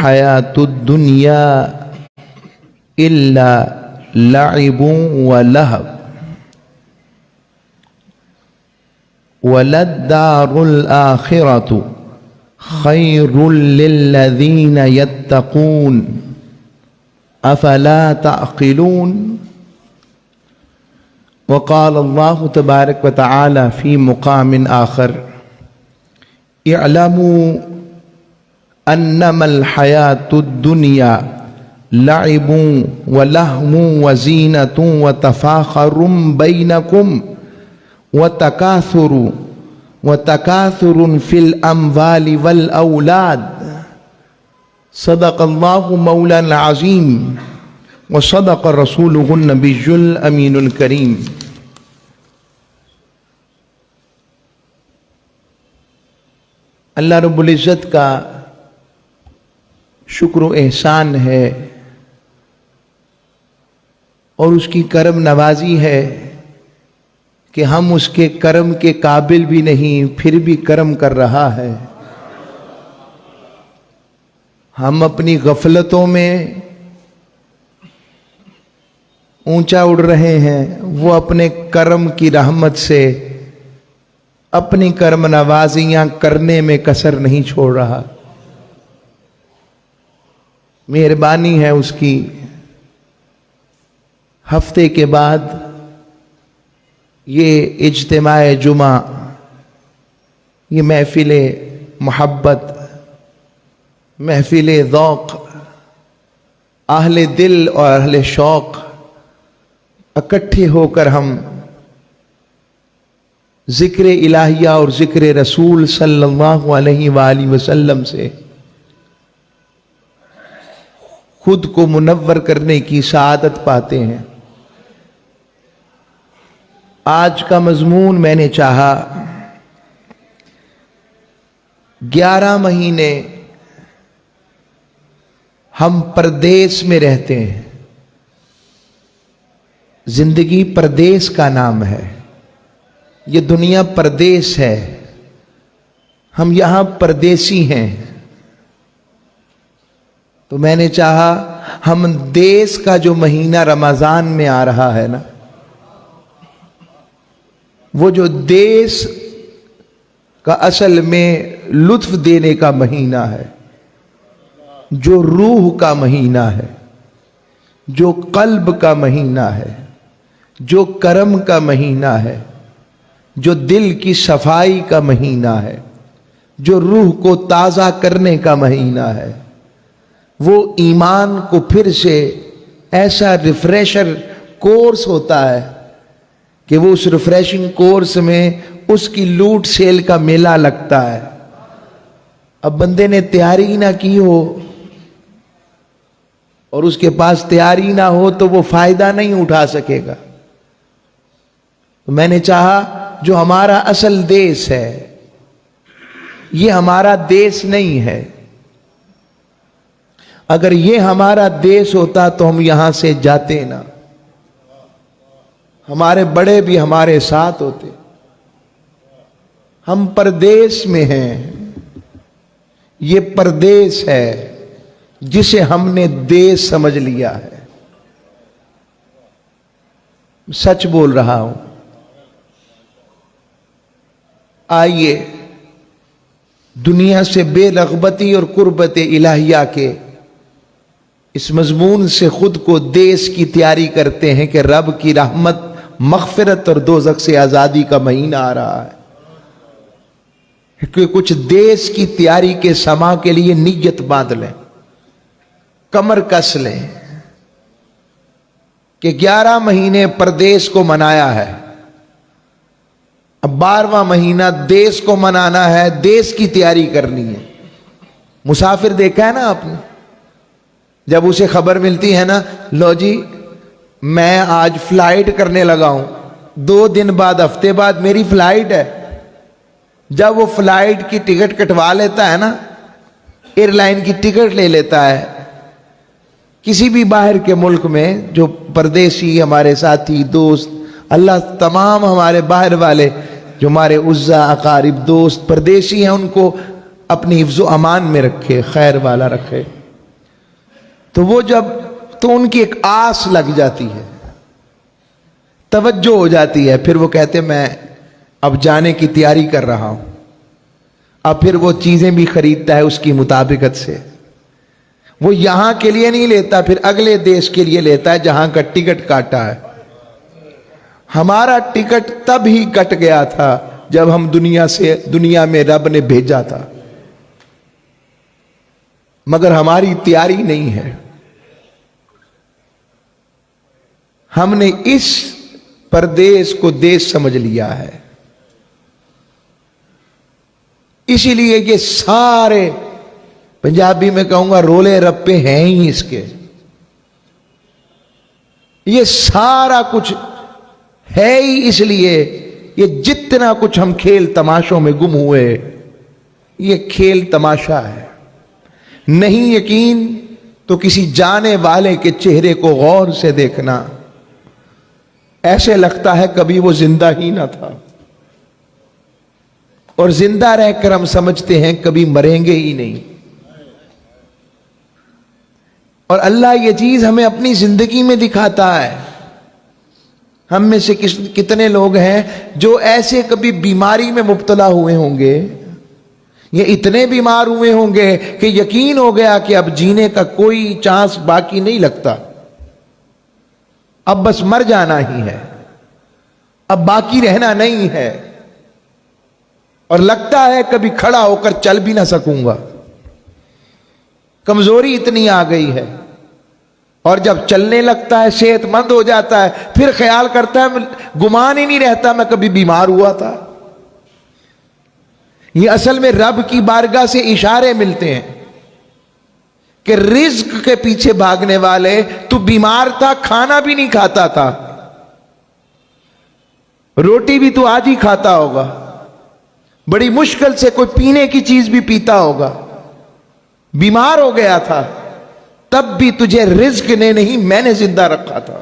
الحیات الدنیا الا لعب ولہو وللدار الآخرة خیر للذین یتقون افلا تعقلون. وقال اللہ تبارک وتعالی فی مقام آخر اعلموا انما الحیات الدنیا لعب ولہو وزینۃ وتفاخر بینکم وتکاثر فی الاموال والاولاد. صدق اللہ مولانا العظیم وصدق رسولہ النبی الامین الکریم. اللہ رب العزت کا شکر و احسان ہے اور اس کی کرم نوازی ہے کہ ہم اس کے کرم کے قابل بھی نہیں پھر بھی کرم کر رہا ہے. ہم اپنی غفلتوں میں اونچا اڑ رہے ہیں، وہ اپنے کرم کی رحمت سے اپنی کرم نوازیاں کرنے میں کسر نہیں چھوڑ رہا. مہربانی ہے اس کی. ہفتے کے بعد یہ اجتماع جمعہ، یہ محفل محبت، محفل ذوق، اہل دل اور اہل شوق اکٹھے ہو کر ہم ذکر الہیہ اور ذکر رسول صلی اللہ علیہ وآلہ وسلم سے خود کو منور کرنے کی سعادت پاتے ہیں. آج کا مضمون میں نے چاہا 11 مہینے ہم پردیس میں رہتے ہیں. زندگی پردیس کا نام ہے. یہ دنیا پردیس ہے. ہم یہاں پردیسی ہیں. تو میں نے چاہا ہم دیس کا جو مہینہ رمضان میں آ رہا ہے نا، وہ جو دیس کا اصل میں لطف دینے کا مہینہ ہے، جو روح کا مہینہ ہے، جو قلب کا مہینہ ہے، جو کرم کا مہینہ ہے، جو دل کی صفائی کا مہینہ ہے، جو روح کو تازہ کرنے کا مہینہ ہے، وہ ایمان کو پھر سے ایسا ریفریشر کورس ہوتا ہے کہ وہ اس ریفریشنگ کورس میں اس کی لوٹ سیل کا میلہ لگتا ہے. اب بندے نے تیاری نہ کی ہو اور اس کے پاس تیاری نہ ہو تو وہ فائدہ نہیں اٹھا سکے گا. میں نے چاہا جو ہمارا اصل دیس ہے، یہ ہمارا دیس نہیں ہے. اگر یہ ہمارا دیس ہوتا تو ہم یہاں سے جاتے نہ، ہمارے بڑے بھی ہمارے ساتھ ہوتے. ہم پردیس میں ہیں. یہ پردیس ہے جسے ہم نے دیس سمجھ لیا ہے. سچ بول رہا ہوں. آئیے دنیا سے بے رغبتی اور قربت الہیہ کے اس مضمون سے خود کو دیس کی تیاری کرتے ہیں کہ رب کی رحمت، مغفرت اور دوزخ سے آزادی کا مہینہ آ رہا ہے. کہ کچھ دیس کی تیاری کے سما کے لیے نیت باندھ لیں، کمر کس لیں کہ 11 مہینے پردیس کو منایا ہے، اب 12واں مہینہ دیس کو منانا ہے، دیس کی تیاری کرنی ہے. مسافر دیکھا ہے نا آپ نے، جب اسے خبر ملتی ہے نا، لو جی میں آج فلائٹ کرنے لگا ہوں، 2 دن بعد، ہفتے بعد میری فلائٹ ہے. جب وہ فلائٹ کی ٹکٹ کٹوا لیتا ہے نا، ایئر لائن کی ٹکٹ لے لیتا ہے کسی بھی باہر کے ملک میں، جو پردیسی ہمارے ساتھی دوست، اللہ تمام ہمارے باہر والے جو ہمارے عزا اقارب دوست پردیسی ہیں ان کو اپنی حفظ و امان میں رکھے، خیر والا رکھے. تو وہ جب تو ان کی ایک آس لگ جاتی ہے, توجہ ہو جاتی ہے, پھر وہ کہتے میں اب جانے کی تیاری کر رہا ہوں. اب پھر وہ چیزیں بھی خریدتا ہے اس کی مطابقت سے. وہ یہاں کے لیے نہیں لیتا, پھر اگلے دیش کے لیے لیتا ہے جہاں کا ٹکٹ کاٹا ہے. ہمارا ٹکٹ تب ہی کٹ گیا تھا جب ہم دنیا میں رب نے بھیجا تھا, مگر ہماری تیاری نہیں ہے. ہم نے اس پردیس کو دیش سمجھ لیا ہے. اسی لیے یہ سارے, پنجابی میں کہوں گا رولے رپے ہیں ہی اس کے. یہ سارا کچھ ہے ہی اس لیے, یہ جتنا کچھ ہم کھیل تماشوں میں گم ہوئے, یہ کھیل تماشا ہے. نہیں یقین تو کسی جانے والے کے چہرے کو غور سے دیکھنا, ایسے لگتا ہے کبھی وہ زندہ ہی نہ تھا, اور زندہ رہ کر ہم سمجھتے ہیں کبھی مریں گے ہی نہیں. اور اللہ یہ چیز ہمیں اپنی زندگی میں دکھاتا ہے. ہم میں سے کتنے لوگ ہیں جو ایسے کبھی بیماری میں مبتلا ہوئے ہوں گے, یہ اتنے بیمار ہوئے ہوں گے کہ یقین ہو گیا کہ اب جینے کا کوئی چانس باقی نہیں لگتا, اب بس مر جانا ہی ہے, اب باقی رہنا نہیں ہے, اور لگتا ہے کبھی کھڑا ہو کر چل بھی نہ سکوں گا, کمزوری اتنی آ گئی ہے. اور جب چلنے لگتا ہے, صحت مند ہو جاتا ہے, پھر خیال کرتا ہے, گمان ہی نہیں رہتا میں کبھی بیمار ہوا تھا. یہ اصل میں رب کی بارگاہ سے اشارے ملتے ہیں کہ رزق کے پیچھے بھاگنے والے, تو بیمار تھا, کھانا بھی نہیں کھاتا تھا, روٹی بھی تو آج ہی کھاتا ہوگا, بڑی مشکل سے کوئی پینے کی چیز بھی پیتا ہوگا, بیمار ہو گیا تھا, تب بھی تجھے رزق نے نہیں میں نے زندہ رکھا تھا.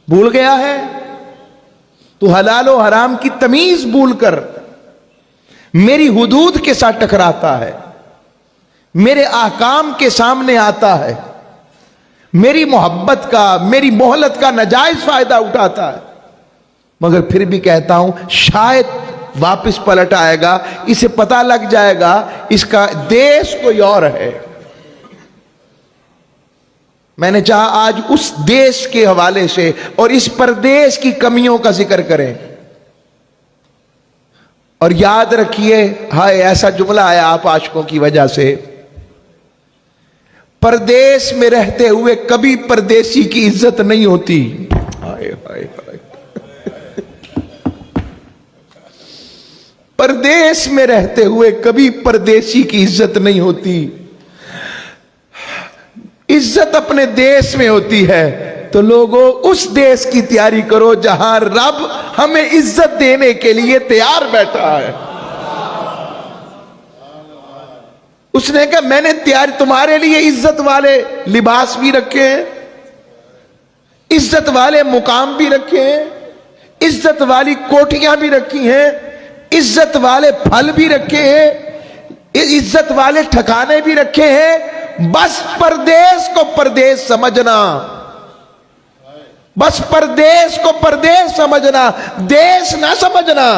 بھول گیا ہے تو حلال و حرام کی تمیز بھول کر میری حدود کے ساتھ ٹکراتا ہے, میرے احکام کے سامنے آتا ہے, میری محبت کا, میری مہلت کا ناجائز فائدہ اٹھاتا ہے. مگر پھر بھی کہتا ہوں شاید واپس پلٹ آئے گا, اسے پتہ لگ جائے گا اس کا دیش کوئی اور ہے. میں نے چاہا آج اس دیش کے حوالے سے اور اس پردیس کی کمیوں کا ذکر کریں. اور یاد رکھیے, ہائے ایسا جملہ آیا آپ عاشقوں کی وجہ سے, پردیس میں رہتے ہوئے کبھی پردیسی کی عزت نہیں ہوتی. ہائے ہائے ہائے, پردیس میں رہتے ہوئے کبھی پردیسی کی عزت نہیں ہوتی. عزت اپنے دیش میں ہوتی ہے. تو لوگوں اس دیش کی تیاری کرو جہاں رب ہمیں عزت دینے کے لیے تیار بیٹھا ہے. اس نے کہا میں نے تیار تمہارے لیے عزت والے لباس بھی رکھے ہیں, عزت والے مقام بھی رکھے ہیں, عزت والی کوٹیاں بھی رکھی ہیں, عزت والے پھل بھی رکھے ہیں, عزت والے ٹھکانے بھی رکھے ہیں. بس پردیس کو پردیس سمجھنا, بس پردیس کو پردیس سمجھنا, دیش نہ سمجھنا.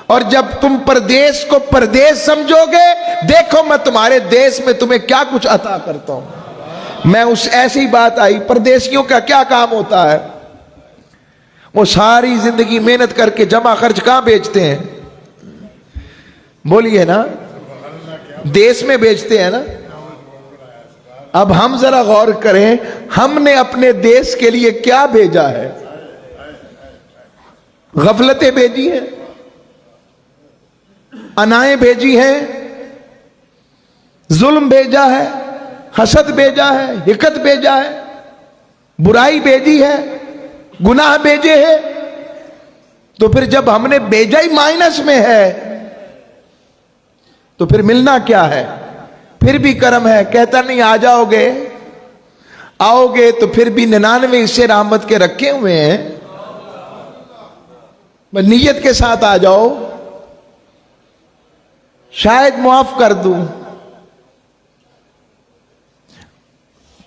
اور جب تم پردیس کو پردیس سمجھو گے, دیکھو میں تمہارے دیش میں تمہیں کیا کچھ عطا کرتا ہوں. میں اس ایسی بات آئی, پردیسیوں کا کیا کام ہوتا ہے؟ وہ ساری زندگی محنت کر کے جمع خرچ کہاں بیچتے ہیں؟ بولیے نا, دیش میں بیچتے ہیں نا. اب ہم ذرا غور کریں, ہم نے اپنے دیش کے لیے کیا بھیجا ہے؟ غفلتیں بھیجی ہیں, انائیں بھیجی ہیں, ظلم بھیجا ہے, حسد بھیجا ہے, حقد بھیجا ہے, برائی بھیجی ہے, گناہ بھیجے ہیں. تو پھر جب ہم نے بھیجا ہی مائنس میں ہے تو پھر ملنا کیا ہے؟ پھر بھی کرم ہے. کہتا نہیں آ جاؤ گے, آؤ گے تو پھر بھی 99 حصے رحمت کے رکھے ہوئے ہیں, نیت کے ساتھ آ جاؤ, شاید معاف کر دوں.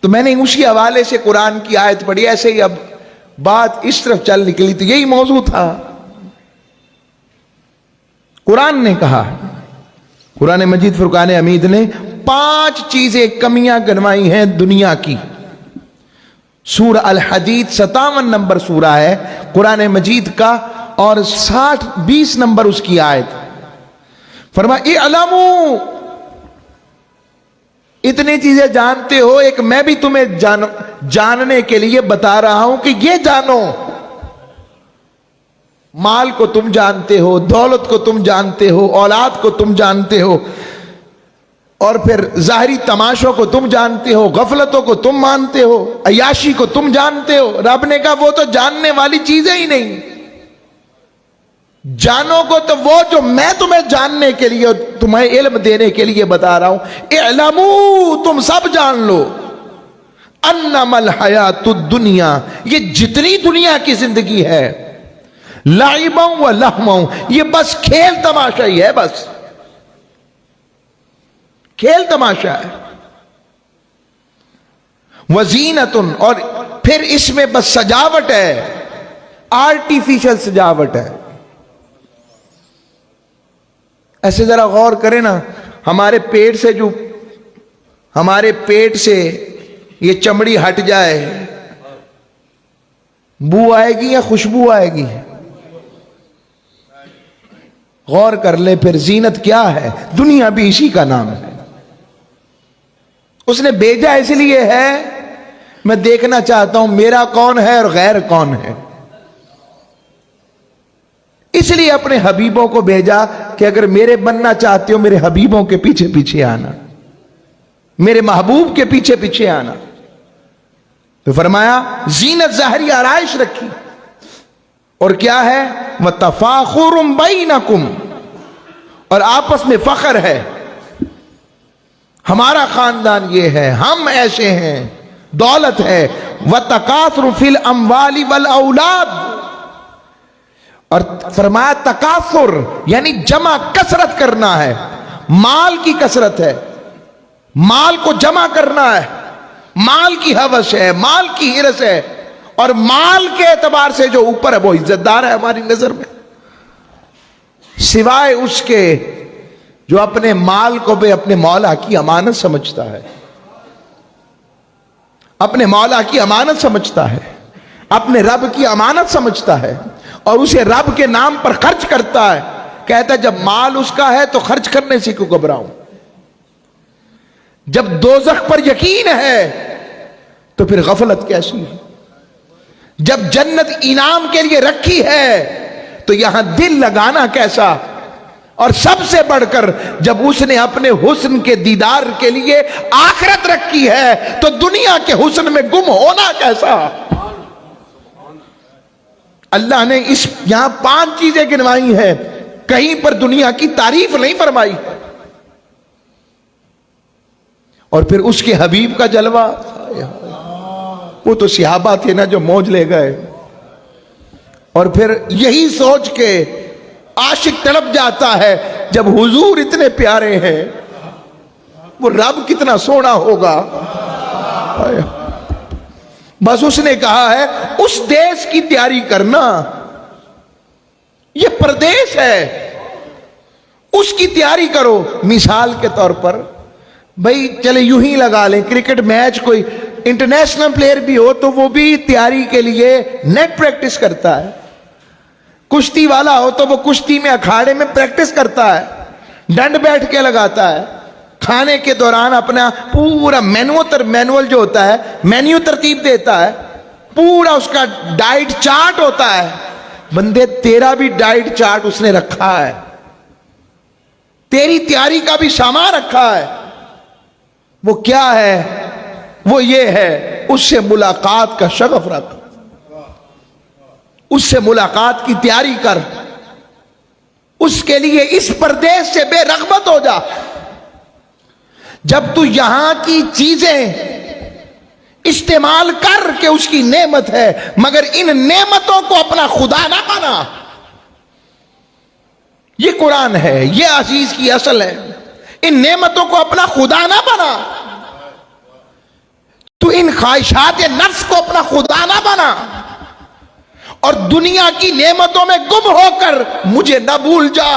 تو میں نے اسی حوالے سے قرآن کی آیت پڑھی. ایسے ہی اب بات اس طرف چل نکلی تو یہی موضوع تھا. قرآن نے کہا, قرآن مجید فرقان حمید نے 5 چیزیں کمیاں گنوائی ہیں دنیا کی. سورہ الحدید 57 نمبر سورہ ہے قرآن مجید کا, اور 20 نمبر اس کی آیت. فرمایا اعلموا, اتنی چیزیں جانتے ہو, ایک میں بھی تمہیں جاننے کے لیے بتا رہا ہوں کہ یہ جانو. مال کو تم جانتے ہو, دولت کو تم جانتے ہو, اولاد کو تم جانتے ہو, اور پھر ظاہری تماشوں کو تم جانتے ہو, غفلتوں کو تم مانتے ہو, عیاشی کو تم جانتے ہو. رب نے کہا وہ تو جاننے والی چیزیں ہی نہیں, جانو کو تو وہ جو میں تمہیں جاننے کے لیے, تمہیں علم دینے کے لیے بتا رہا ہوں. اعلموا, تم سب جان لو, انما الحیات الدنیا, یہ جتنی دنیا کی زندگی ہے, لعبا و لہوا, یہ بس کھیل تماشا ہی ہے, بس کھیل تماشا ہے. وزینت, اور پھر اس میں بس سجاوٹ ہے, آرٹیفیشل سجاوٹ ہے. ایسے ذرا غور کریں نا, ہمارے پیٹ سے یہ چمڑی ہٹ جائے, بو آئے گی یا خوشبو آئے گی؟ غور کر لے. پھر زینت کیا ہے؟ دنیا بھی اسی کا نام ہے. اس نے بھیجا اس لیے ہے میں دیکھنا چاہتا ہوں میرا کون ہے اور غیر کون ہے. اس لیے اپنے حبیبوں کو بھیجا کہ اگر میرے بننا چاہتے ہو میرے حبیبوں کے پیچھے پیچھے آنا, میرے محبوب کے پیچھے پیچھے آنا. تو فرمایا زینت ظاہری آرائش رکھی, اور کیا ہے؟ وَتَفَاخُرٌ بَيْنَكُمْ, اور آپس میں فخر ہے, ہمارا خاندان یہ ہے, ہم ایسے ہیں, دولت ہے. وَتَكَاثُرٌ فِي الْأَمْوَالِ وَالْأَوْلَادِ, اور فرمایا تکاثر یعنی جمع کثرت کرنا ہے, مال کی کثرت ہے, مال کو جمع کرنا ہے, مال کی ہوس ہے, مال کی ہرس ہے, اور مال کے اعتبار سے جو اوپر ہے وہ عزت دار ہے ہماری نظر میں, سوائے اس کے جو اپنے مال کو بھی اپنے مولا کی امانت سمجھتا ہے, اپنے مولا کی امانت سمجھتا ہے, اپنے رب کی امانت سمجھتا ہے, اور اسے رب کے نام پر خرچ کرتا ہے. کہتا ہے جب مال اس کا ہے تو خرچ کرنے سے کیوں گھبراؤں, جب دوزخ پر یقین ہے تو پھر غفلت کیسی ہے, جب جنت انعام کے لیے رکھی ہے تو یہاں دل لگانا کیسا, اور سب سے بڑھ کر جب اس نے اپنے حسن کے دیدار کے لیے آخرت رکھی ہے تو دنیا کے حسن میں گم ہونا کیسا. اللہ نے یہاں 5 چیزیں گنوائی ہیں, کہیں پر دنیا کی تعریف نہیں فرمائی. اور پھر اس کے حبیب کا جلوہ, وہ تو صحابہ تھے نا جو موج لے گئے, اور پھر یہی سوچ کے عاشق تڑپ جاتا ہے جب حضور اتنے پیارے ہیں, وہ رب کتنا سونا ہوگا. بس اس نے کہا ہے اس دیش کی تیاری کرنا, یہ پردیس ہے, اس کی تیاری کرو. مثال کے طور پر بھئی چلے یوں ہی لگا لیں, کرکٹ میچ کوئی انٹرنیشنل پلیئر بھی ہو تو وہ بھی تیاری کے لیے نیٹ پریکٹس کرتا ہے, کشتی والا ہو تو وہ کشتی میں اکھاڑے میں پریکٹس کرتا ہے, ڈنڈ بیٹھ کے لگاتا ہے, کھانے کے دوران اپنا پورا مینول جو ہوتا ہے مینیو ترتیب دیتا ہے, پورا اس کا ڈائٹ چارٹ ہوتا ہے. بندے تیرا بھی ڈائٹ چارٹ اس نے رکھا ہے, تیری تیاری کا بھی سامان رکھا ہے. وہ کیا ہے؟ وہ یہ ہے اس سے ملاقات کا شغف رکھ, اس سے ملاقات کی تیاری کر, اس کے لیے اس پردیس سے بے رغبت ہو جا. جب تو یہاں کی چیزیں استعمال کر کے اس کی نعمت ہے, مگر ان نعمتوں کو اپنا خدا نہ بنا. یہ قرآن ہے, یہ عزیز کی اصل ہے. ان نعمتوں کو اپنا خدا نہ بنا. تو ان خواہشات نفس کو اپنا خدا نہ بنا اور دنیا کی نعمتوں میں گم ہو کر مجھے نہ بھول جا.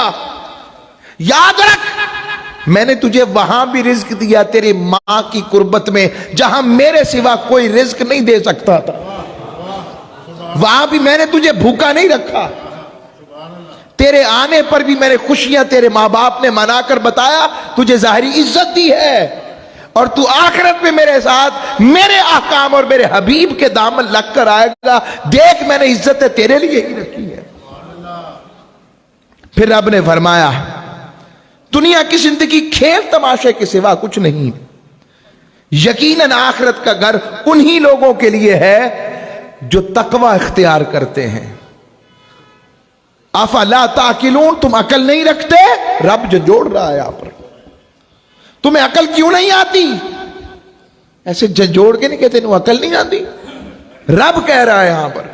یاد رکھ میں نے تجھے وہاں بھی رزق دیا تیری ماں کی قربت میں جہاں میرے سوا کوئی رزق نہیں دے سکتا تھا. وہاں بھی میں نے تجھے بھوکا نہیں رکھا. تیرے آنے پر بھی میں نے خوشیاں تیرے ماں باپ نے منا کر بتایا, تجھے ظاہری عزت دی ہے, اور تو آخرت میں میرے ساتھ میرے احکام اور میرے حبیب کے دامن لگ کر آئے گا. دیکھ میں نے عزتیں تیرے لیے ہی رکھی ہے. پھر رب نے فرمایا دنیا کی زندگی کھیل تماشے کے سوا کچھ نہیں. یقیناً آخرت کا گھر انہی لوگوں کے لیے ہے جو تقوی اختیار کرتے ہیں. افلا تعقلون, تم عقل نہیں رکھتے؟ رب جھنجھوڑ رہا ہے یہاں پر. تمہیں عقل کیوں نہیں آتی؟ ایسے جھنجھوڑ کے نہیں کہتے انہوں عقل نہیں آتی, رب کہہ رہا ہے یہاں پر.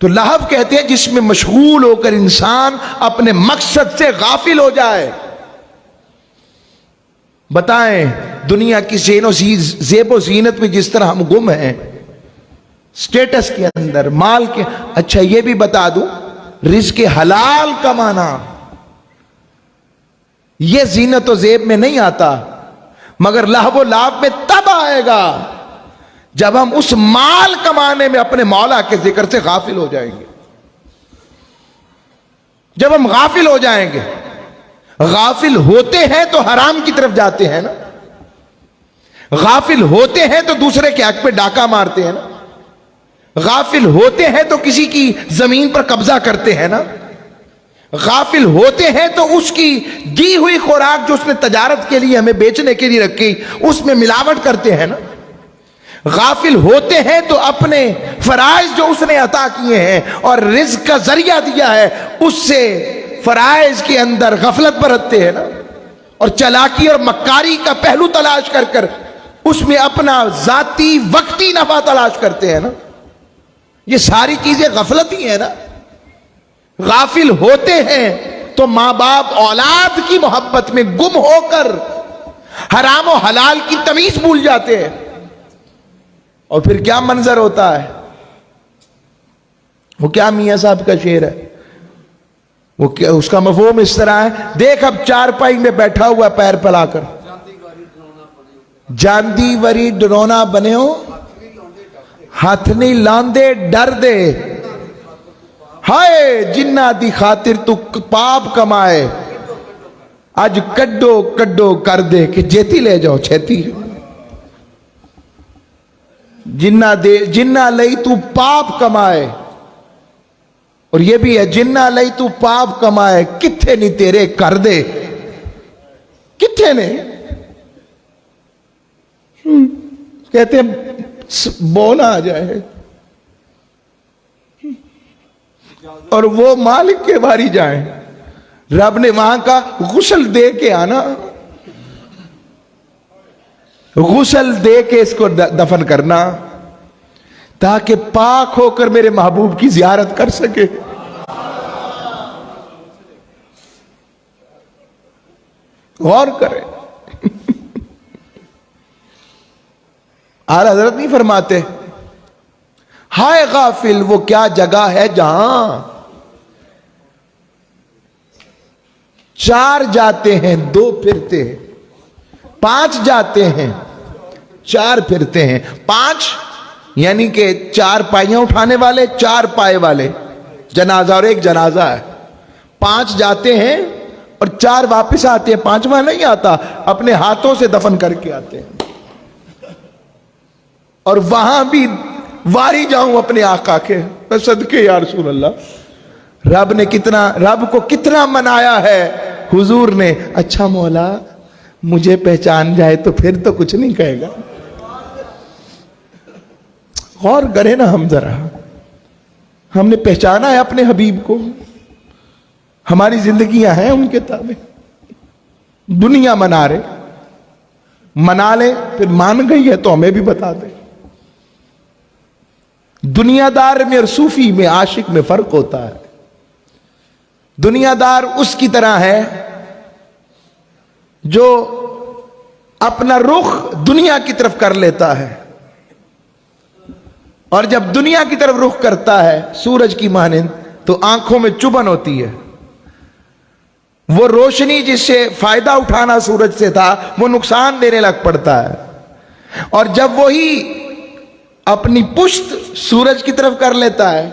تو لہو کہتے ہیں جس میں مشغول ہو کر انسان اپنے مقصد سے غافل ہو جائے. بتائیں دنیا کی زیب و زینت میں جس طرح ہم گم ہیں, سٹیٹس کے اندر, مال کے. اچھا یہ بھی بتا دوں, رزق حلال کمانا یہ زینت و زیب میں نہیں آتا, مگر لہو و لعب میں تب آئے گا جب ہم اس مال کمانے میں اپنے مولا کے ذکر سے غافل ہو جائیں گے. جب ہم غافل ہو جائیں گے, غافل ہوتے ہیں تو حرام کی طرف جاتے ہیں نا, غافل ہوتے ہیں تو دوسرے کے حق پہ ڈاکہ مارتے ہیں نا, غافل ہوتے ہیں تو کسی کی زمین پر قبضہ کرتے ہیں نا, غافل ہوتے ہیں تو اس کی دی ہوئی خوراک جو اس نے تجارت کے لیے ہمیں بیچنے کے لیے رکھی اس میں ملاوٹ کرتے ہیں نا, غافل ہوتے ہیں تو اپنے فرائض جو اس نے عطا کیے ہیں اور رزق کا ذریعہ دیا ہے اس سے فرائض کے اندر غفلت برتتے ہیں نا, اور چلاکی اور مکاری کا پہلو تلاش کر کر اس میں اپنا ذاتی وقتی نفع تلاش کرتے ہیں نا. یہ ساری چیزیں غفلت ہی ہیں نا. غافل ہوتے ہیں تو ماں باپ اولاد کی محبت میں گم ہو کر حرام و حلال کی تمیز بھول جاتے ہیں. اور پھر کیا منظر ہوتا ہے, وہ کیا میاں صاحب کا شعر ہے, وہ کیا اس کا مفہوم اس طرح ہے, دیکھ اب چارپائی میں بیٹھا ہوا پیر پھیلا کر, جاندی وری ڈرونا بنے ہو, ہاتھ نہیں لاندے ڈر دے, ہائے جنہ دی خاطر تو پاپ کمائے, اج کڈو کڈو کر دے کہ جیتی لے جاؤ چھیتی. جنہ لئی تو پاپ کمائے, اور یہ بھی ہے جنہ لئی تو پاپ کمائے, کتھے نہیں تیرے کر دے, کتھے نہیں. کہتے ہیں بونا آ جائے اور وہ مالک کے باری جائیں. رب نے وہاں کا غسل دے کے آنا, غسل دے کے اس کو دفن کرنا تاکہ پاک ہو کر میرے محبوب کی زیارت کر سکے. غور کرے. اعلیٰ حضرت نہیں فرماتے ہائے غافل وہ کیا جگہ ہے جہاں 4 جاتے ہیں 2 پھرتے ہیں, 5 جاتے ہیں 4 پھرتے ہیں. 5 یعنی کہ 4 پائیاں اٹھانے والے 4 پائے والے جنازہ اور ایک جنازہ ہے. 5 جاتے ہیں اور 4 واپس آتے ہیں. 5واں نہیں آتا, اپنے ہاتھوں سے دفن کر کے آتے ہیں. اور وہاں بھی واری جاؤں اپنے آقا کے صدقے یا رسول اللہ. رب کو کتنا منایا ہے حضور نے, اچھا مولا مجھے پہچان جائے تو پھر تو کچھ نہیں کہے گا. غور کرے نا ہم ذرا, ہم نے پہچانا ہے اپنے حبیب کو, ہماری زندگیاں ہیں ان کے تابع. دنیا منا رہے, منا لے پھر مان گئی ہے تو ہمیں بھی بتا دے. دنیا دار میں اور صوفی میں عاشق میں فرق ہوتا ہے. دنیا دار اس کی طرح ہے جو اپنا رخ دنیا کی طرف کر لیتا ہے، اور جب دنیا کی طرف رخ کرتا ہے سورج کی مانند تو آنکھوں میں چبھن ہوتی ہے. وہ روشنی جس سے فائدہ اٹھانا سورج سے تھا وہ نقصان دینے لگ پڑتا ہے. اور جب وہی اپنی پشت سورج کی طرف کر لیتا ہے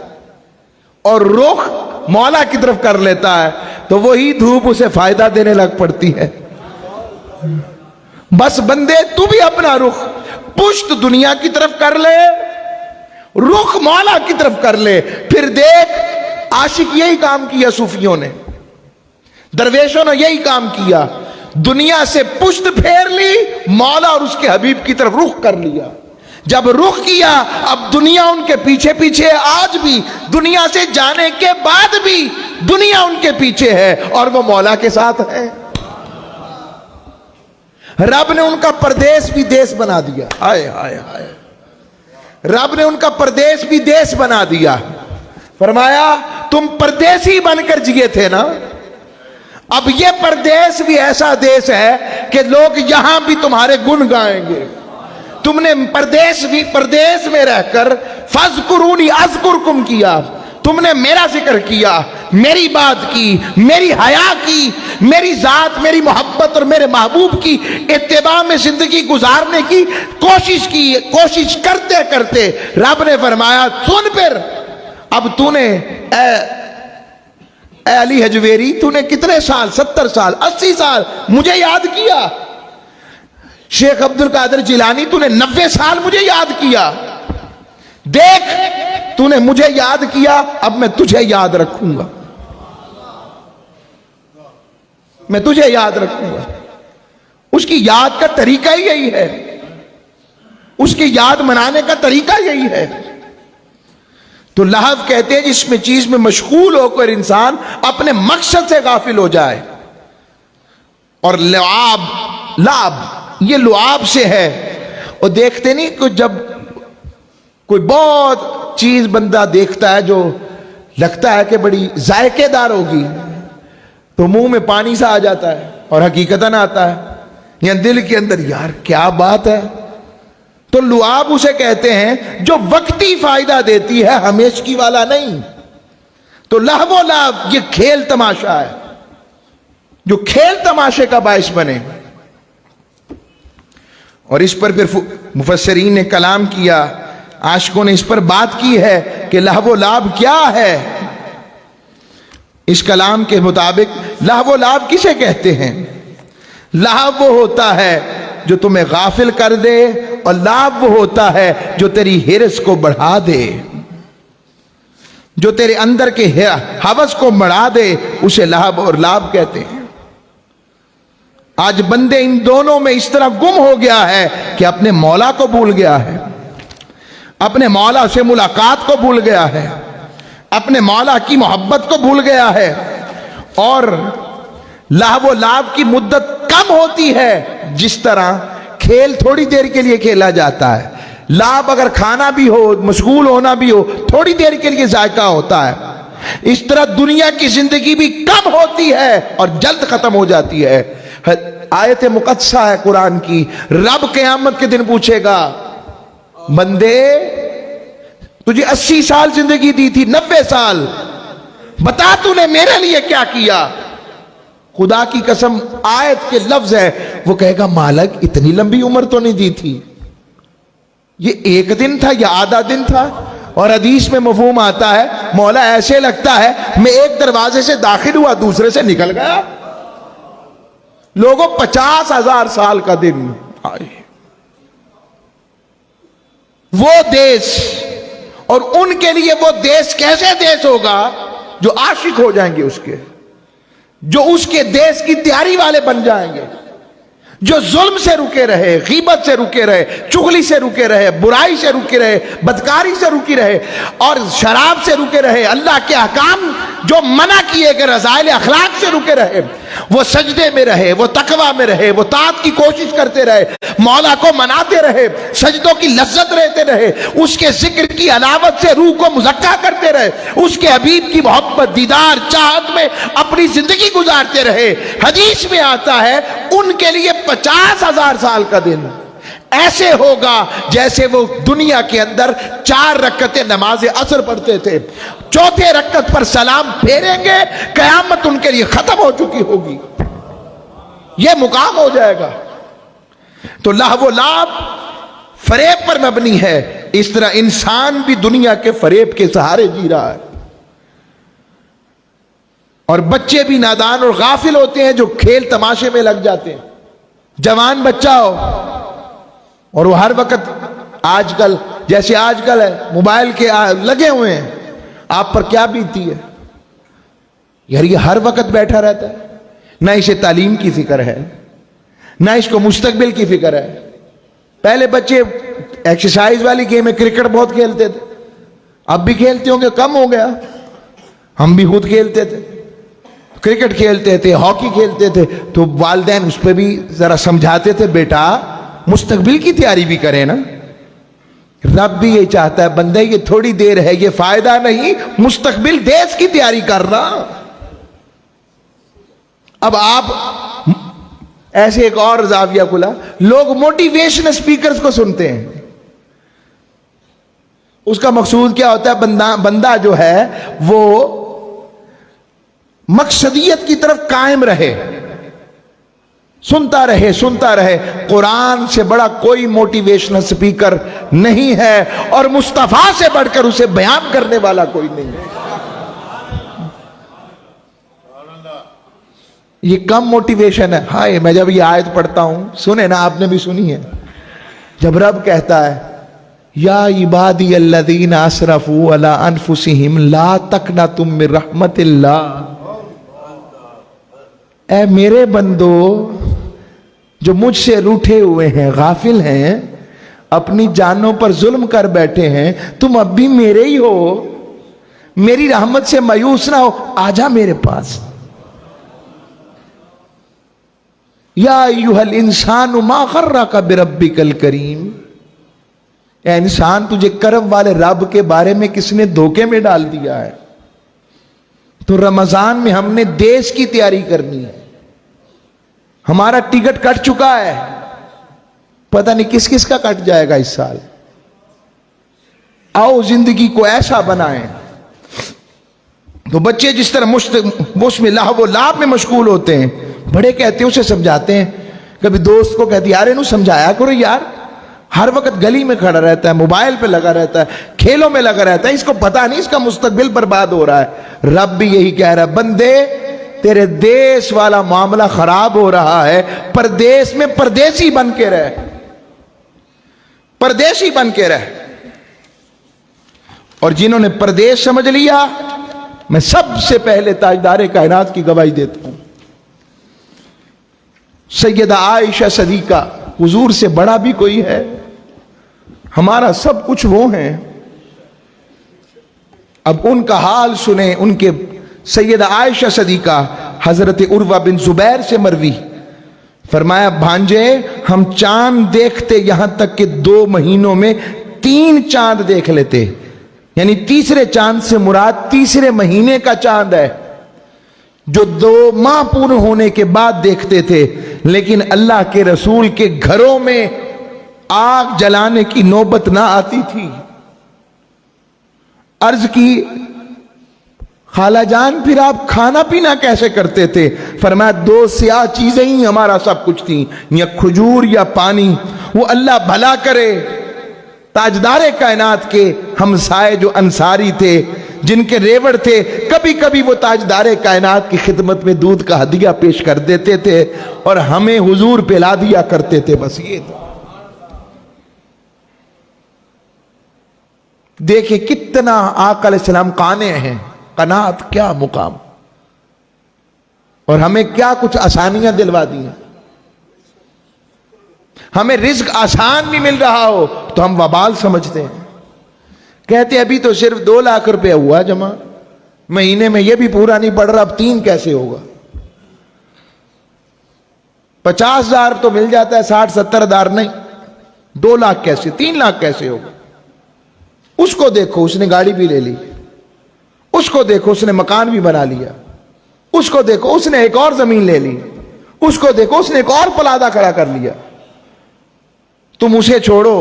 اور رخ مولا کی طرف کر لیتا ہے تو وہی دھوپ اسے فائدہ دینے لگ پڑتی ہے. بس بندے تو بھی اپنا رخ پشت دنیا کی طرف کر لے، رخ مولا کی طرف کر لے. پھر دیکھ عاشق یہی کام کیا، صوفیوں نے، درویشوں نے یہی کام کیا. دنیا سے پشت پھیر لی، مولا اور اس کے حبیب کی طرف رخ کر لیا. جب رخ کیا اب دنیا ان کے پیچھے پیچھے، آج بھی دنیا سے جانے کے بعد بھی دنیا ان کے پیچھے ہے اور وہ مولا کے ساتھ ہے. رب نے ان کا پردیس بھی دیس بنا دیا. ہائے ہائے ہائے، رب نے ان کا پردیس بھی دیس بنا دیا. فرمایا تم پردیسی بن کر جیے تھے نا، اب یہ پردیس بھی ایسا دیس ہے کہ لوگ یہاں بھی تمہارے گن گائیں گے. تم نے پردیس میں رہ کر فَاذْكُرُونِي أَذْكُرْكُمْ کیا، تم نے میرا ذکر کیا، میری بات کی، میری حیا کی، میری ذات، میری محبت اور میرے محبوب کی اتباع میں زندگی گزارنے کی کوشش کرتے کرتے رب نے فرمایا سن پھر. اب تو نے اے علی حجویری، تو نے کتنے سال، 70 سال 80 سال مجھے یاد کیا. شیخ عبد القادر جیلانی، تو نے 90 سال مجھے یاد کیا. دیکھ تو نے مجھے یاد کیا، اب میں تجھے یاد رکھوں گا، میں تجھے یاد رکھوں گا. اس کی یاد کا طریقہ ہی یہی ہے، اس کی یاد منانے کا طریقہ یہی ہے. تو لہو کہتے ہیں جس میں چیز میں مشغول ہو کر انسان اپنے مقصد سے غافل ہو جائے. اور لعاب یہ لعاب سے ہے. اور دیکھتے نہیں کہ جب کوئی بہت چیز بندہ دیکھتا ہے جو لگتا ہے کہ بڑی ذائقے دار ہوگی تو منہ میں پانی سا آ جاتا ہے اور حقیقتاً آتا ہے، یا دل کے اندر یار کیا بات ہے. تو لعاب اسے کہتے ہیں جو وقتی فائدہ دیتی ہے، ہمیشگی والا نہیں. تو لہو و لعب یہ کھیل تماشا ہے جو کھیل تماشے کا باعث بنے. اور اس پر پھر مفسرین نے کلام کیا، عاشقوں نے اس پر بات کی ہے کہ لہو و لعب کیا ہے. اس کلام کے مطابق لہو و لعب کسے کہتے ہیں؟ لہو وہ ہوتا ہے جو تمہیں غافل کر دے، اور لعب وہ ہوتا ہے جو تیری ہرس کو بڑھا دے، جو تیرے اندر کے ہوس کو بڑھا دے، اسے لہو اور لعب کہتے ہیں. آج بندے ان دونوں میں اس طرح گم ہو گیا ہے کہ اپنے مولا کو بھول گیا ہے، اپنے مولا سے ملاقات کو بھول گیا ہے، اپنے مولا کی محبت کو بھول گیا ہے. اور لہو و لعب کی مدت کم ہوتی ہے، جس طرح کھیل تھوڑی دیر کے لیے کھیلا جاتا ہے. لعب اگر کھانا بھی ہو، مشغول ہونا بھی ہو، تھوڑی دیر کے لیے ذائقہ ہوتا ہے. اس طرح دنیا کی زندگی بھی کم ہوتی ہے اور جلد ختم ہو جاتی ہے. آیت مقدسہ ہے قرآن کی، رب قیامت کے دن پوچھے گا بندے تجھے 80 سال زندگی دی تھی، 90 سال، بتا تو نے میرے لیے کیا کیا. خدا کی قسم آیت کے لفظ ہے، وہ کہے گا مالک اتنی لمبی عمر تو نہیں دی تھی، یہ ایک دن تھا یا آدھا دن تھا. اور حدیث میں مفہوم آتا ہے مولا ایسے لگتا ہے میں ایک دروازے سے داخل ہوا دوسرے سے نکل گیا. لوگوں 50,000 سال کا دن آئے وہ دیس. اور ان کے لیے وہ دیس کیسے دیس ہوگا جو عاشق ہو جائیں گے اس کے، جو اس کے دیس کی تیاری والے بن جائیں گے، جو ظلم سے رکے رہے، غیبت سے رکے رہے، چغلی سے رکے رہے، برائی سے رکے رہے، بدکاری سے رکے رہے، اور شراب سے رکے رہے، اللہ کے احکام جو منع کیے گئے رذائل اخلاق سے رکے رہے. وہ سجدے میں رہے، وہ تقوی میں رہے، وہ طاعت کی کوشش کرتے رہے، مولا کو مناتے رہے، سجدوں کی لذت رہتے رہے، اس کے ذکر کی علاوت سے روح کو مزکا کرتے رہے، اس کے حبیب کی محبت، دیدار، چاہت میں اپنی زندگی گزارتے رہے، حدیث میں آتا ہے ان کے لیے 50,000 سال کا دن ایسے ہوگا جیسے وہ دنیا کے اندر 4 رکعتیں نماز عصر پڑھتے تھے، چوتھے رکعت پر سلام پھیریں گے، قیامت ان کے لیے ختم ہو چکی ہوگی، یہ مقام ہو جائے گا۔ تو لہو و لعب فریب پر مبنی ہے، اس طرح انسان بھی دنیا کے فریب کے سہارے جی رہا ہے، اور بچے بھی نادان اور غافل ہوتے ہیں جو کھیل تماشے میں لگ جاتے ہیں۔ جوان بچہ ہو اور وہ ہر وقت آج کل جیسے آج کل ہے موبائل کے لگے ہوئے ہیں، آپ پر کیا بیتتی ہے؟ یار یہ ہر وقت بیٹھا رہتا ہے، نہ اسے تعلیم کی فکر ہے، نہ اس کو مستقبل کی فکر ہے۔ پہلے بچے ایکسرسائز والی گیم میں کرکٹ بہت کھیلتے تھے، اب بھی کھیلتے ہوں گے، کم ہو گیا، ہم بھی خود کھیلتے تھے، کرکٹ کھیلتے تھے، ہاکی کھیلتے تھے، تو والدین اس پہ بھی ذرا سمجھاتے تھے، بیٹا مستقبل کی تیاری بھی کریں نا۔ رب بھی یہ چاہتا ہے بندے یہ تھوڑی دیر ہے، یہ فائدہ نہیں، مستقبل دیس کی تیاری کرنا۔ اب آپ ایسے ایک اور زاویہ کھلا، لوگ موٹیویشن اسپیکرز کو سنتے ہیں، اس کا مقصود کیا ہوتا ہے؟ بندہ جو ہے وہ مقصدیت کی طرف قائم رہے، سنتا رہے۔ قرآن سے بڑا کوئی موٹیویشنل اسپیکر نہیں ہے، اور مصطفیٰ سے بڑھ کر اسے بیان کرنے والا کوئی نہیں ہے۔ یہ کم موٹیویشن ہے۔ ہائے میں جب یہ آیت پڑھتا ہوں، سنے نا، آپ نے بھی سنی ہے، جب رب کہتا ہے یا عبادی الذین اسرفوا علی انفسہم لا تقنطوا من رحمت اللہ، اے میرے بندو جو مجھ سے روٹھے ہوئے ہیں، غافل ہیں، اپنی جانوں پر ظلم کر بیٹھے ہیں، تم اب بھی میرے ہی ہو، میری رحمت سے مایوس نہ ہو، آجا میرے پاس۔ یا ایھا الانسان ما غرک بربک الکریم، اے انسان تجھے کرم والے رب کے بارے میں کس نے دھوکے میں ڈال دیا ہے؟ تو رمضان میں ہم نے دیس کی تیاری کرنی ہے، ہمارا ٹکٹ کٹ چکا ہے، پتہ نہیں کس کس کا کٹ جائے گا اس سال۔ آؤ زندگی کو ایسا بنائیں۔ تو بچے جس طرح میں لہو و لعب میں مشغول ہوتے ہیں، بڑے کہتے ہیں اسے سمجھاتے ہیں، کبھی دوست کو کہتے یار انہوں سمجھایا کرو یار، ہر وقت گلی میں کھڑا رہتا ہے، موبائل پہ لگا رہتا ہے، کھیلوں میں لگا رہتا ہے، اس کو پتہ نہیں اس کا مستقبل برباد ہو رہا ہے۔ رب بھی یہی کہہ رہا ہے، بندے تیرے دیس والا معاملہ خراب ہو رہا ہے، پردیس میں پردیسی بن کے رہ، پردیسی بن کے رہ۔ اور جنہوں نے پردیس سمجھ لیا، میں سب سے پہلے تاجدار کائنات کی گواہی دیتا ہوں، سیدہ عائشہ صدیقہ، حضور سے بڑا بھی کوئی ہے؟ ہمارا سب کچھ وہ ہیں۔ اب ان کا حال سنیں، ان کے سیدہ عائشہ صدیقہ، حضرت عروہ بن زبیر سے مروی، فرمایا بھانجے ہم چاند دیکھتے یہاں تک کہ 2 مہینوں میں 3 چاند دیکھ لیتے، یعنی تیسرے چاند سے مراد تیسرے مہینے کا چاند ہے، جو 2 ماہ پورے ہونے کے بعد دیکھتے تھے۔ لیکن اللہ کے رسول کے گھروں میں آگ جلانے کی نوبت نہ آتی تھی۔ عرض کی خالہ جان پھر آپ کھانا پینا کیسے کرتے تھے؟ فرمایا 2 سیاہ چیزیں ہی ہمارا سب کچھ تھیں، یا کھجور یا پانی۔ وہ اللہ بھلا کرے تاجدار کائنات کے ہمسائے جو انصاری تھے، جن کے ریوڑ تھے، کبھی کبھی وہ تاجدار کائنات کی خدمت میں دودھ کا ہدیہ پیش کر دیتے تھے اور ہمیں حضور پلا دیا کرتے تھے، بس یہ تھا۔ دیکھیں کتنا آقا علیہ السلام قانع ہیں، قناعت کیا مقام، اور ہمیں کیا کچھ آسانیاں دلوا دی ہیں۔ ہمیں رزق آسان بھی مل رہا ہو تو ہم وبال سمجھتے ہیں، کہتے ابھی تو صرف 2 لاکھ روپے ہوا جمع، مہینے میں یہ بھی پورا نہیں پڑ رہا، اب 3 کیسے ہوگا؟ 50,000 تو مل جاتا ہے, 60-70,000 نہیں. 2 لاکھ کیسے, 3 لاکھ کیسے ہوگا؟ اس کو دیکھو, اس نے گاڑی بھی لے لی. اس کو دیکھو, اس نے مکان بھی بنا لیا. اس کو دیکھو, اس نے ایک اور زمین لے لی. اس کو دیکھو, اس نے ایک اور پلادہ کھڑا کر لیا. تم اسے چھوڑو,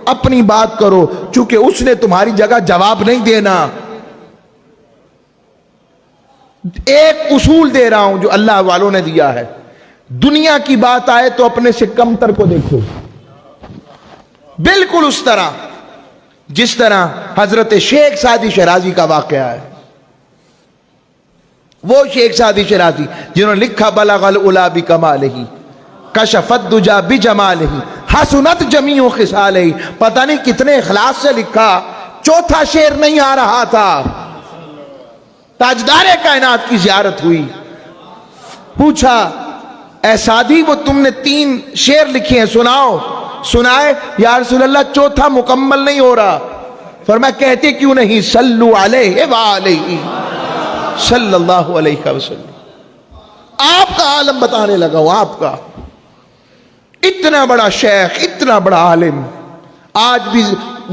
اپنی بات کرو, چونکہ اس نے تمہاری جگہ جواب نہیں دینا. ایک اصول دے رہا ہوں جو اللہ والوں نے دیا ہے, دنیا کی بات آئے تو اپنے سے کم تر کو دیکھو. بالکل اس طرح جس طرح حضرت شیخ سعدی شیرازی کا واقعہ ہے. وہ شیخ سعدی شیرازی جنہوں نے لکھا بلغ العلا بکمالہ کشف الدجا بجمالہ حسنت جمیع خصالہ. پتہ نہیں کتنے اخلاص سے لکھا, چوتھا شعر نہیں آ رہا تھا. تاجدار کائنات کی زیارت ہوئی, پوچھا اے سعدی وہ تم نے 3 شعر لکھے ہیں, سناؤ. سنائے. یا رسول اللہ چوتھا مکمل نہیں ہو رہا. فرمایا کہتے کیوں نہیں؟ صلو علیہ وآلہ صلی اللہ علیہ وسلم. آپ کا عالم بتانے لگا ہوں, آپ کا اتنا بڑا شیخ, اتنا بڑا عالم, آج بھی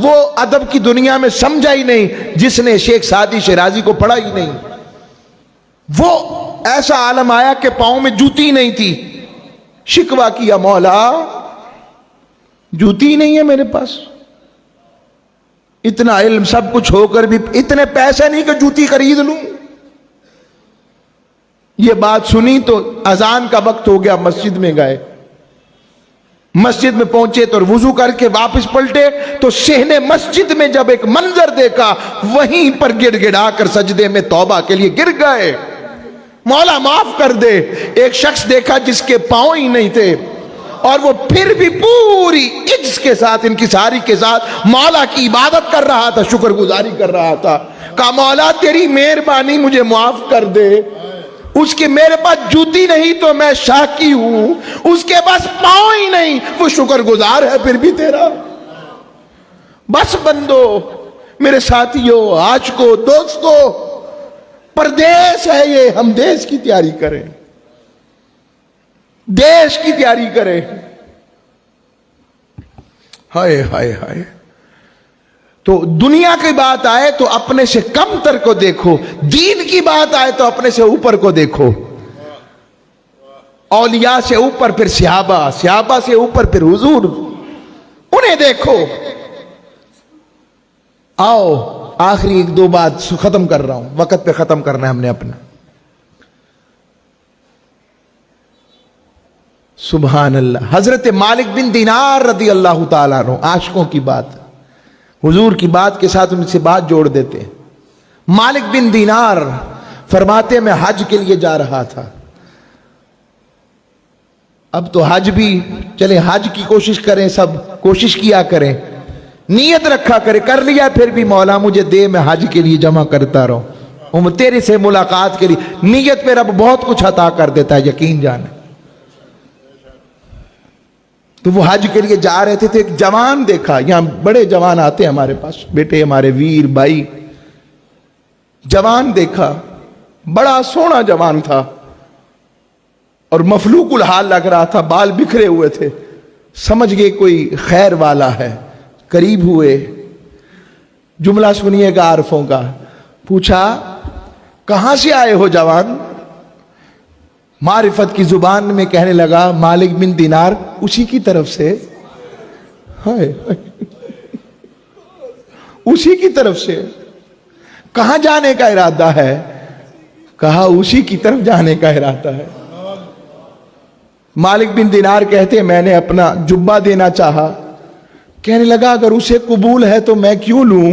وہ ادب کی دنیا میں سمجھا ہی نہیں جس نے شیخ سعدی شیرازی کو پڑھا ہی نہیں. وہ ایسا عالم آیا کہ پاؤں میں جوتی نہیں تھی, شکوہ کیا مولا جوتی نہیں ہے میرے پاس. اتنا علم سب کچھ ہو کر بھی اتنے پیسے نہیں کہ جوتی خرید لوں. یہ بات سنی تو اذان کا وقت ہو گیا, مسجد میں گئے. مسجد میں پہنچے تو وضو کر کے واپس پلٹے تو صحن مسجد میں جب ایک منظر دیکھا, وہیں پر گڑ گڑا کر سجدے میں توبہ کے لیے گر گئے. مولا معاف کر دے. ایک شخص دیکھا جس کے پاؤں ہی نہیں تھے اور وہ پھر بھی پوری عجز کے ساتھ, انکساری کے ساتھ مولا کی عبادت کر رہا تھا, شکر گزاری کر رہا تھا. کہا مولا تیری مہربانی مجھے معاف کر دے. اس کے میرے پاس جوتی نہیں تو میں شاکی ہوں, اس کے پاس پاؤں ہی نہیں, وہ شکر گزار ہے پھر بھی تیرا. بس بندو, میرے ساتھیوں, عاشقوں, دوستوں, پردیس ہے یہ, ہم دیس کی تیاری کریں, دیش کی تیاری کریں. ہائے ہائے ہائے. تو دنیا کی بات آئے تو اپنے سے کم تر کو دیکھو, دین کی بات آئے تو اپنے سے اوپر کو دیکھو. اولیاء سے اوپر پھر صحابہ, صحابہ سے اوپر پھر حضور, انہیں دیکھو. آؤ آخری 1-2 بات ختم کر رہا ہوں, وقت پہ ختم کرنا ہے ہم نے اپنا. سبحان اللہ. حضرت مالک بن دینار رضی اللہ تعالیٰ عنہ, عاشقوں کی بات, حضور کی بات کے ساتھ ان سے بات جوڑ دیتے ہیں. مالک بن دینار فرماتے میں حج کے لیے جا رہا تھا. اب تو حج بھی چلے, حج کی کوشش کریں, سب کوشش کیا کریں, نیت رکھا کرے, کر لیا پھر بھی مولا مجھے دے, میں حج کے لیے جمع کرتا رہوں, تیرے سے ملاقات کے لیے. نیت پہ رب بہت کچھ عطا کر دیتا ہے, یقین جانے. تو وہ حج کے لیے جا رہے تھے تو ایک جوان دیکھا, یہاں بڑے جوان آتے ہیں ہمارے پاس, بیٹے ہمارے ویر بھائی. جوان دیکھا, بڑا سونا جوان تھا اور مفلوق الحال لگ رہا تھا, بال بکھرے ہوئے تھے. سمجھ گئے کوئی خیر والا ہے, قریب ہوئے. جملہ سنیے گا عارفوں کا. پوچھا کہاں سے آئے ہو جوان؟ معرفت کی زبان میں کہنے لگا مالک بن دینار, اسی کی طرف سے. اسی کی طرف سے. کہاں جانے کا ارادہ ہے؟ کہا اسی کی طرف جانے کا ارادہ ہے. مالک بن دینار کہتے میں نے اپنا جبہ دینا چاہا. کہنے لگا اگر اسے قبول ہے تو میں کیوں لوں.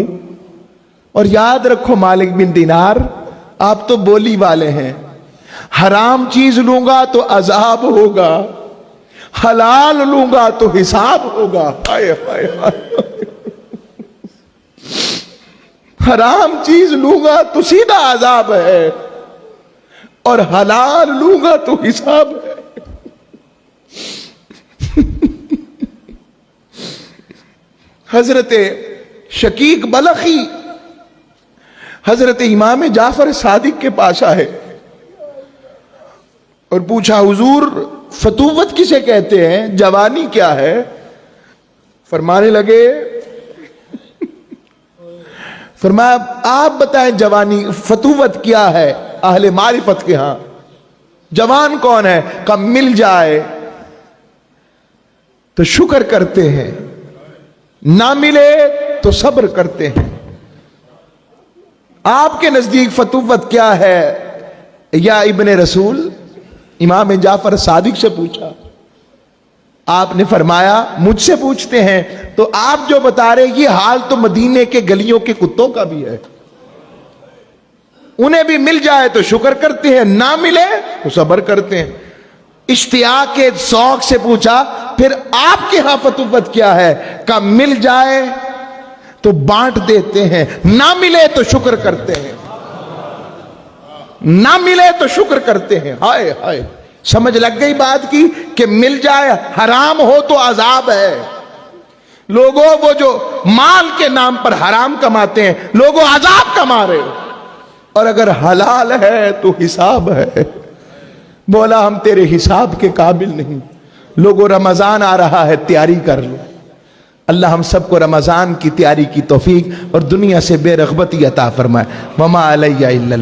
اور یاد رکھو مالک بن دینار, آپ تو بولی والے ہیں, حرام چیز لوں گا تو عذاب ہوگا, حلال لوں گا تو حساب ہوگا. حرام چیز لوں گا تو سیدھا عذاب ہے, اور حلال لوں گا تو حساب ہے. حضرت شقیق بلخی حضرت امام جعفر صادق کے پاس آئے اور پوچھا حضور فتوت کسے کہتے ہیں, جوانی کیا ہے؟ فرمانے لگے, فرمایا آپ بتائیں جوانی فتوت کیا ہے اہل معرفت کے ہاں؟ جوان کون ہے؟ کہ مل جائے تو شکر کرتے ہیں, نہ ملے تو صبر کرتے ہیں. آپ کے نزدیک فتوت کیا ہے یا ابن رسول؟ امام جعفر صادق سے پوچھا. آپ نے فرمایا مجھ سے پوچھتے ہیں تو آپ جو بتا رہے یہ حال تو مدینے کے گلیوں کے کتوں کا بھی ہے. انہیں بھی مل جائے تو شکر کرتے ہیں, نہ ملے تو صبر کرتے ہیں. اشتیاق کے ذوق سے پوچھا پھر آپ کے ہاں فتوت کیا ہے؟ کہ مل جائے تو بانٹ دیتے ہیں, نہ ملے تو شکر کرتے ہیں. نہ ملے تو شکر کرتے ہیں. ہائے ہائے, سمجھ لگ گئی بات کی کہ مل جائے حرام ہو تو عذاب ہے. لوگوں وہ جو مال کے نام پر حرام کماتے ہیں, لوگوں عذاب کما رہے ہو, اور اگر حلال ہے تو حساب ہے. بولا ہم تیرے حساب کے قابل نہیں. لوگوں رمضان آ رہا ہے, تیاری کر لو. اللہ ہم سب کو رمضان کی تیاری کی توفیق اور دنیا سے بے رغبتی عطا فرمائے. وما علیہ الا